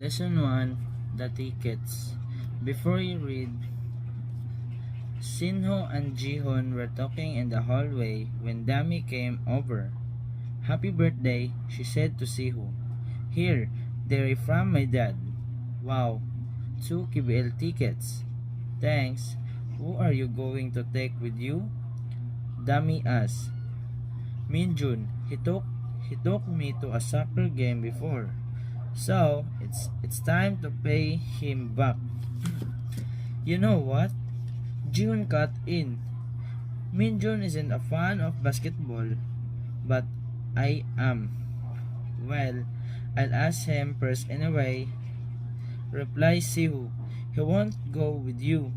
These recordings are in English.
Lesson 1: The Tickets. Before you read, Sinho and Jihon were talking in the hallway when Dami came over. "Happy birthday," she said to Siho. "Here, they're from my dad." "Wow, 2 KBL tickets." "Thanks. Who are you going to take with you?" Dami asked. "Minjun. He took me to a soccer game before. So, it's time to pay him back." "You know what?" Jihun cut in. "Minjun isn't a fan of basketball, but I am." "Well, I'll ask him first anyway," replied Sihu. "He won't go with you."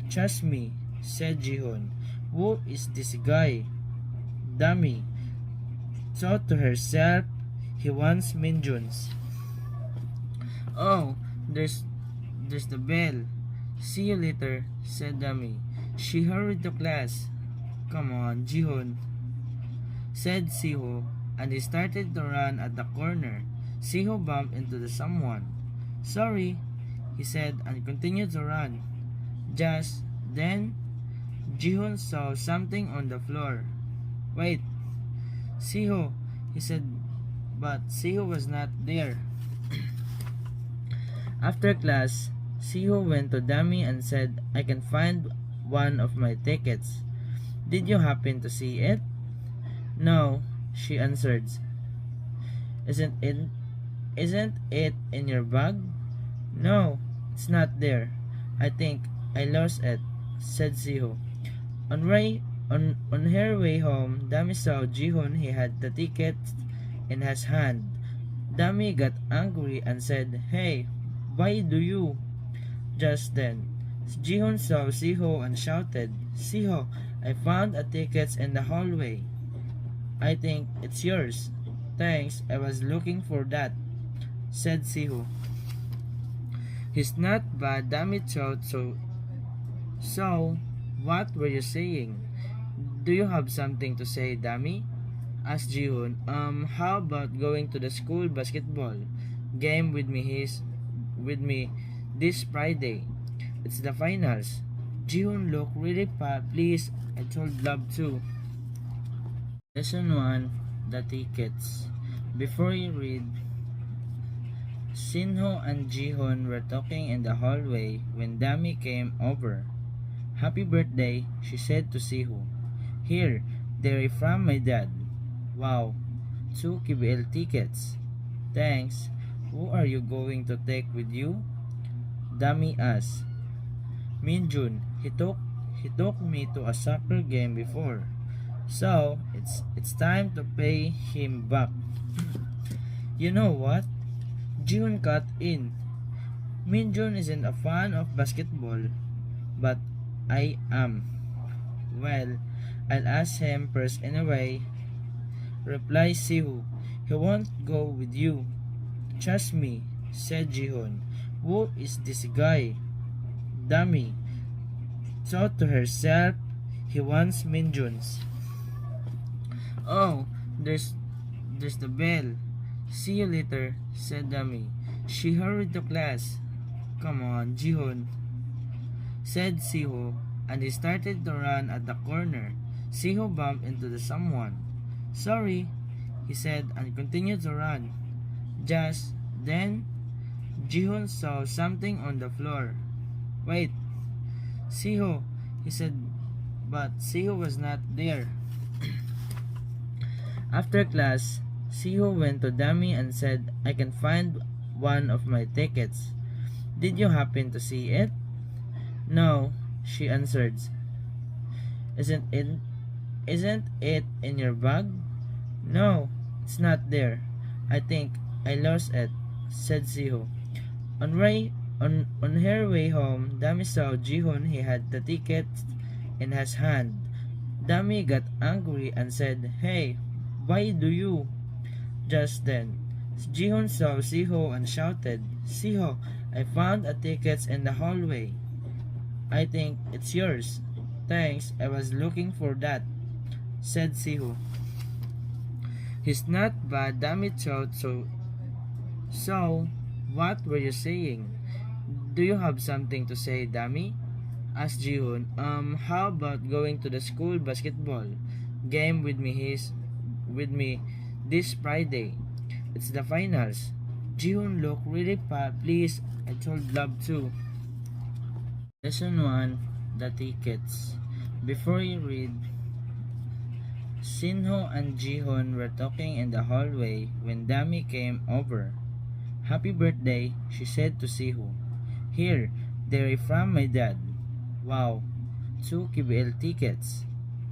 "Trust me," said Jihun. "Who is this guy?" Dami thought to herself, "He wants Minjun's." "Oh, there's the bell. See you later," said Dami. She hurried to class. "Come on, Jihun," said Siho, and he started to run at the corner. Siho bumped into someone. "Sorry," he said, and continued to run. Just then, Jihun saw something on the floor. "Wait, Siho," he said, but Siho was not there. After class, Siho went to Dami and said, "I can find one of my tickets. Did you happen to see it?" "No," she answered. Isn't it isn't it in your bag?" "No, it's not there. I think I lost it," said Siho. On her way home, Dami saw Jihun. He had the ticket in his hand. Dami got angry and said, "Hey, why do you?" Just then, Jihun saw Siho and shouted, "Siho, I found a ticket in the hallway. I think it's yours." "Thanks, I was looking for that," said Siho. "He's not bad," Dami thought. So, what were you saying?" "Do you have something to say, Dami?" asked Jihun. How about going to the school basketball game with me this Friday? It's the finals." Jihun looked really pleased. "I told love too." Lesson 1: The Tickets. Before you read, Sinho and Jihon were talking in the hallway when Dami came over. "Happy birthday," she said to Siho. "Here, they're from my dad." "Wow, 2 KBL tickets." "Thanks. Who are you going to take with you?" Dami asked. "Minjun. He took me to a soccer game before. So, it's time to pay him back." "You know what?" Jihun cut in. "Minjun isn't a fan of basketball, but I am." "Well, I'll ask him first anyway," replied Sihu. "He won't go with you." "Trust me," said Jihun. "Who is this guy?" Dami thought to herself, "He wants Minjun's." "Oh, there's the bell. See you later," said Dami. She hurried to class. "Come on, Jihun," said Siho, and he started to run at the corner. Siho bumped into someone. "Sorry," he said, and continued to run. Just then, Jihun saw something on the floor. "Wait, Siho," he said, but Siho was not there. After class, Siho went to Dami and said, "I can find one of my tickets. Did you happen to see it?" "No," she answered. Isn't it in your bag?" "No, it's not there. I think I lost it," said Siho. On her way home, Dami saw Jihun. He had the ticket in his hand. Dami got angry and said, "Hey, why do you?" Just then, Jihun saw Siho and shouted, "Siho, I found a ticket in the hallway. I think it's yours." "Thanks, I was looking for that," said Siho. "He's not bad," Dami thought. So, What were you saying? Do you have something to say, Dami? Asked Jihoon. How about going to the school basketball game with me this Friday? It's the finals. Jihoon looked really pleased. I told love too. Lesson 1. The tickets. Before you read, Sinho and Jihoon were talking in the hallway when Dami came over. Happy birthday, she said to Siho. Here, they're from my dad. Wow, 2 KBL tickets.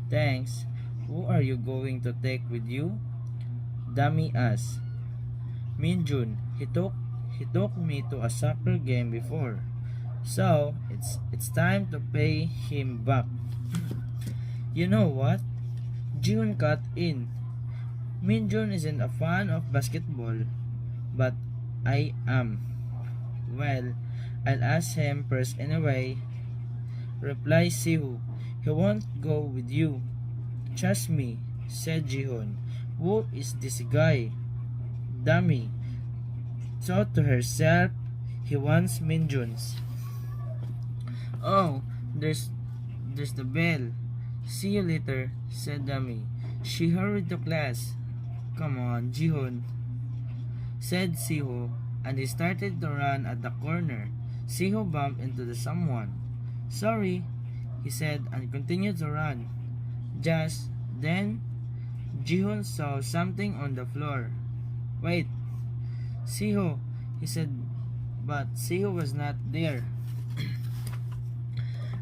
Thanks. Who are you going to take with you? Dami asked. Minjun, he took me to a soccer game before. So, it's time to pay him back. You know what? Jihoon cut in. Minjun isn't a fan of basketball, but I am. Well, I'll ask him first anyway. Replied Sihu. He won't go with you. Trust me, said Jihoon. Who is this guy? Dami thought to herself, he wants Minjun's. Oh, there's the bell. See you later, said Dami. She hurried to class. Come on, Jihoon, said Siho, and he started to run at the corner. Siho bumped into someone. Sorry, he said and continued to run. Just then, Jihoon saw something on the floor. Wait, Siho, he said, but Siho was not there.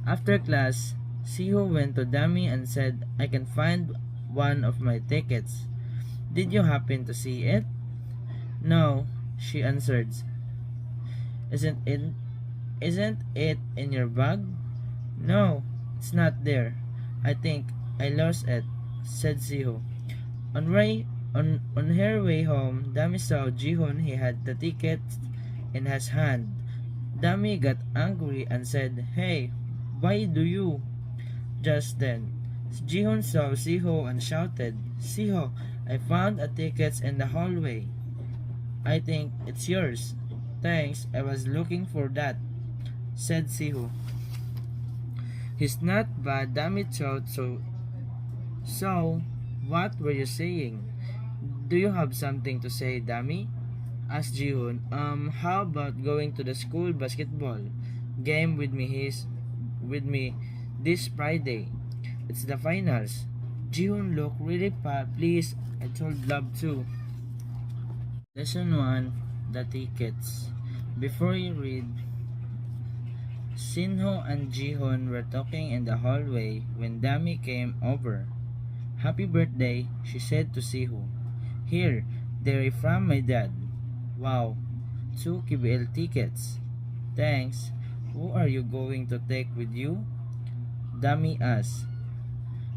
After class, Siho went to Dami and said, I can find one of my tickets. Did you happen to see it? No, she answered. Isn't it in your bag? No, it's not there. I think I lost it, said Siho. On her way home, Dami saw Jihoon. He had the ticket in his hand. Dami got angry and said, Hey, why do you? Just then, Jihoon saw Siho and shouted, Siho, I found a ticket in the hallway. I think it's yours. Thanks, I was looking for that, said Siho. He's not bad, Dami thought so. So, what were you saying? Do you have something to say, Dami? Asked Jihoon. How about going to the school basketball game with me this Friday? It's the finals. Jihoon looked really pleased. I told love too. Lesson 1. The tickets. Before you read, Sinho and Jihoon were talking in the hallway when Dami came over. Happy birthday, she said to Siho. Here, they're from my dad. Wow, 2 KBL tickets. Thanks. Who are you going to take with you? Dami asked.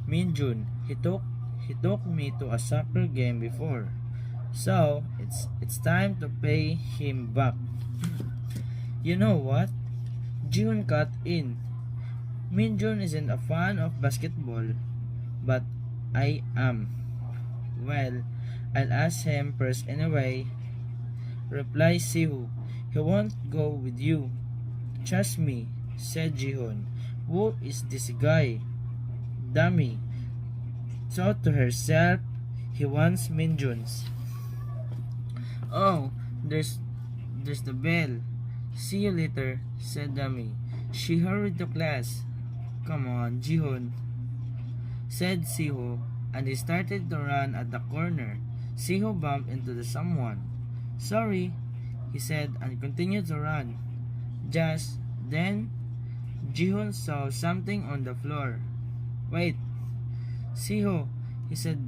Minjun, he took me to a soccer game before. So, it's time to pay him back. You know what? Jihoon cut in. Minjun isn't a fan of basketball, but I am. Well, I'll ask him first anyway. Replied Sihu. He won't go with you. Trust me, said Jihoon. Who is this guy? Dami thought to herself, he wants Minjun's. Oh, there's the bell. See you later, said Dami. She hurried to class. Come on, Jihoon, said Siho, and he started to run at the corner. Siho bumped into someone. Sorry, he said and continued to run. Just then, Jihoon saw something on the floor. Wait, Siho, he said,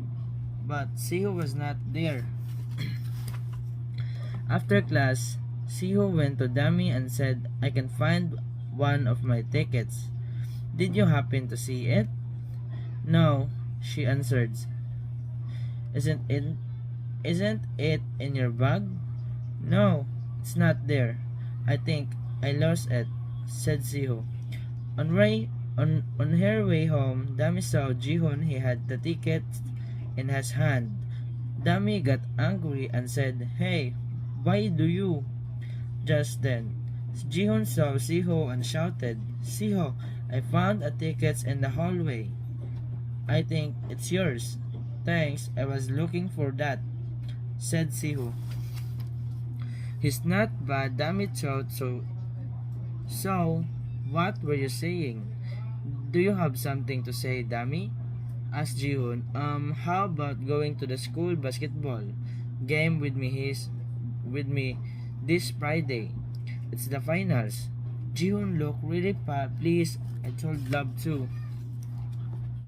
but Siho was not there. After class, Siho went to Dami and said, I can find one of my tickets. Did you happen to see it? No, she answered. Isn't it in your bag? No, it's not there. I think I lost it, said Siho. On her way home, Dami saw Jihoon. He had the ticket in his hand. Dami got angry and said, Hey, why do you? Just then, Jihoon saw Siho and shouted, "Siho, I found a ticket in the hallway. I think it's yours." "Thanks, I was looking for that," said Siho. "He's not bad, damn it, so, what were you saying? Do you have something to say, Dami?" asked Jihoon. How about going to the school basketball game with me this Friday? It's the finals." Jihoon looked really pleased. "I would love to,"